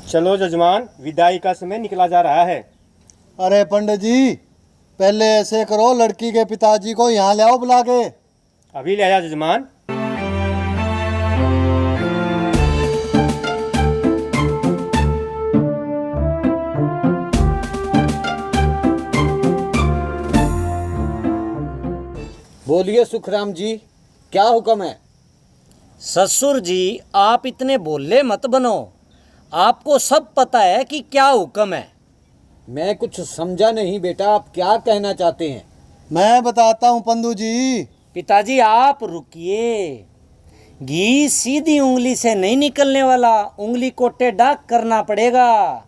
चलो जजमान, विदाई का समय निकला जा रहा है। अरे पंडित जी, पहले ऐसे करो, लड़की के पिताजी को यहाँ ले आओ बुला के। अभी ले आया जजमान। बोलिए सुखराम जी, क्या हुक्म है? ससुर जी, आप इतने बोले मत बनो। आपको सब पता है कि क्या हुक्म है। मैं कुछ समझा नहीं बेटा, आप क्या कहना चाहते हैं? मैं बताता हूँ पंडू जी। पिताजी आप रुकिए। घी सीधी उंगली से नहीं निकलने वाला, उंगली को टेढ़ा करना पड़ेगा।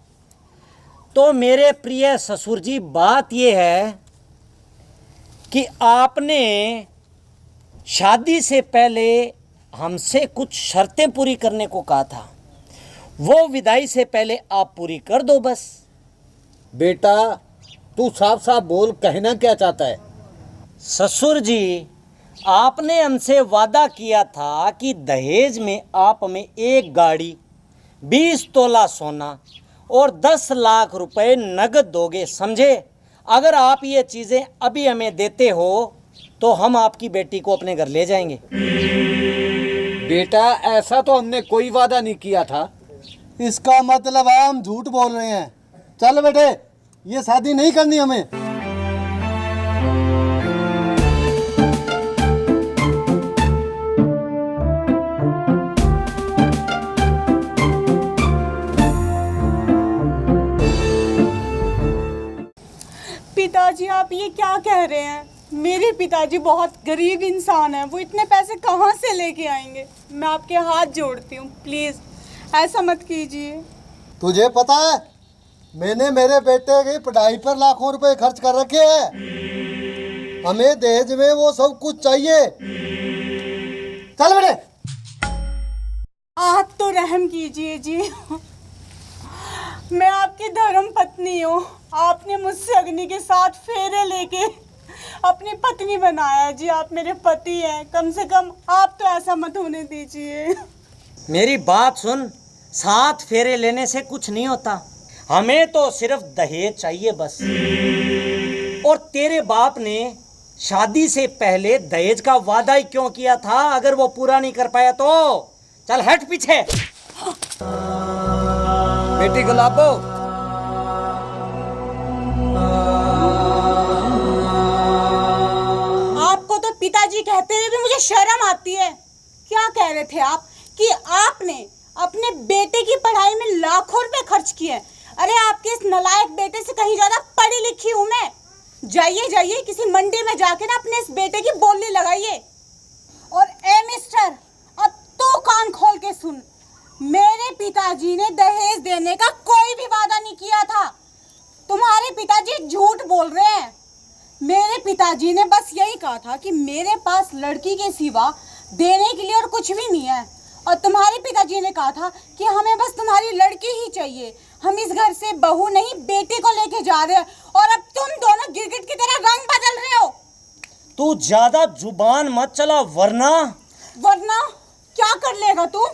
तो मेरे प्रिय ससुर जी, बात यह है कि आपने शादी से पहले हमसे कुछ शर्तें पूरी करने को कहा था। वो विदाई से पहले आप पूरी कर दो बस। बेटा तू साफ साफ बोल, कहना क्या चाहता है? ससुर जी, आपने हमसे वादा किया था कि दहेज में आप हमें एक गाड़ी, 20 तोला सोना और 10 लाख रुपए नगद दोगे, समझे? अगर आप ये चीज़ें अभी हमें देते हो तो हम आपकी बेटी को अपने घर ले जाएंगे। बेटा ऐसा तो हमने कोई वादा नहीं किया था। इसका मतलब है हम झूठ बोल रहे हैं। चल बेटे, ये शादी नहीं करनी हमें। पिताजी, आप ये क्या कह रहे हैं? मेरे पिताजी बहुत गरीब इंसान हैं, वो इतने पैसे कहाँ से लेके आएंगे? मैं आपके हाथ जोड़ती हूँ, प्लीज़ ऐसा मत कीजिए। तुझे पता है, मैंने मेरे बेटे की पढ़ाई पर लाखों रुपए खर्च कर रखे हैं। हमें दहेज में वो सब कुछ चाहिए। चल बेटे। आप तो रहम कीजिए जी। मैं आपकी धर्म पत्नी हूँ। आपने मुझसे अग्नि के साथ फेरे लेके अपनी पत्नी बनाया जी। आप मेरे पति हैं, कम से कम आप तो ऐसा मत होने दीजिए। मेरी बात सुन, 7 फेरे लेने से कुछ नहीं होता। हमें तो सिर्फ दहेज चाहिए बस। और तेरे बाप ने शादी से पहले दहेज का वादा ही क्यों किया था, अगर वो पूरा नहीं कर पाया तो? चल हट पीछे। बेटी गुलाबो, आपको तो पिताजी कहते हुए भी मुझे शर्म आती है। क्या कह रहे थे आप कि आपने अपने बेटे की पढ़ाई में लाखों रुपए खर्च किए? अरे आपके इस नालायक बेटे से कहीं ज्यादा पढ़ी लिखी हूं मैं। जाइए जाइए, किसी मंडी में जाके ना अपने इस बेटे की बोली लगाइए। और ए मिस्टर, अब तो कान खोल के सुन। मेरे पिताजी ने दहेज देने का कोई भी वादा नहीं किया था। तुम्हारे पिताजी झूठ बोल रहे हैं। मेरे पिताजी ने बस यही कहा था कि मेरे पास लड़की के सिवा देने के लिए और कुछ भी नहीं है। और तुम्हारे पिताजी ने कहा था कि हमें बस तुम्हारी लड़की ही चाहिए। हम इस घर से बहू नहीं, बेटी को लेके जा रहे हैं। और अब तुम दोनों गिरगिट की तरह रंग बदल रहे हो। तू ज्यादा जुबान मत चला, वरना क्या कर लेगा तू?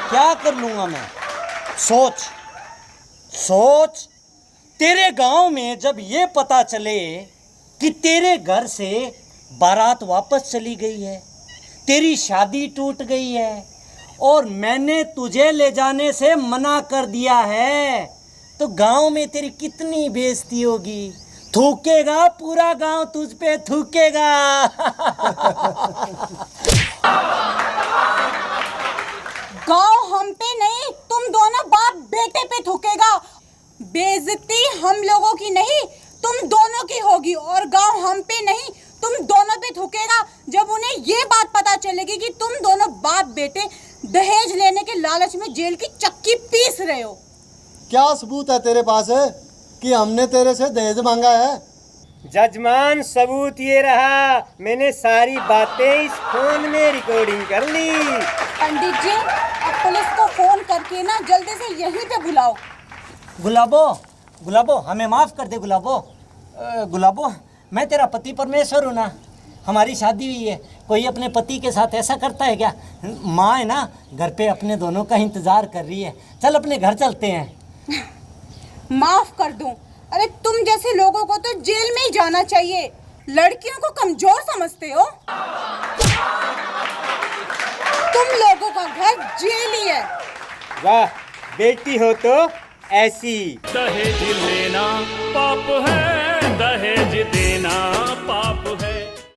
क्या कर लूंगा मैं? सोच सोच, तेरे गांव में जब ये पता चले कि तेरे घर से बारात वापस चली गई है, तेरी शादी टूट गई है और मैंने तुझे ले जाने से मना कर दिया है, तो गांव में तेरी कितनी बेइज्जती होगी। थूकेगा, पूरा गांव तुझ पे थूकेगा। गांव हम पे नहीं, तुम दोनों बाप बेटे पे थूकेगा। बेइज्जती हम लोगों की नहीं, तुम दोनों की होगी। और गांव हम पे नहीं, तुम दोनों पे थूकेगा जब उन्हें ये बात पता चलेगी कि तुम दोनों बाप बेटे दहेज लेने के लालच में जेल की चक्की पीस रहे हो। क्या सबूत है तेरे पास है कि हमने तेरे से दहेज मांगा है? जजमान, सबूत ये रहा, मैंने सारी बातें इस फोन में रिकॉर्डिंग कर ली। पंडित जी, अब पुलिस को फोन करके ना जल्दी से यहीं पे बुलाओ। गुलाबो, हमें माफ कर दे गुलाबो। गुलाबो, मैं तेरा पति परमेश्वर हूँ ना। हमारी शादी हुई है, कोई अपने पति के साथ ऐसा करता है क्या? माँ है ना, घर पे अपने दोनों का इंतजार कर रही है। चल अपने घर चलते हैं। माफ कर दूं, अरे तुम जैसे लोगों को तो जेल में ही जाना चाहिए। लड़कियों को कमजोर समझते हो। तुम लोगों का घर जेल ही है। वाह, बेटी हो तो ऐसी। दहेज लेना पाप है, दहेज देना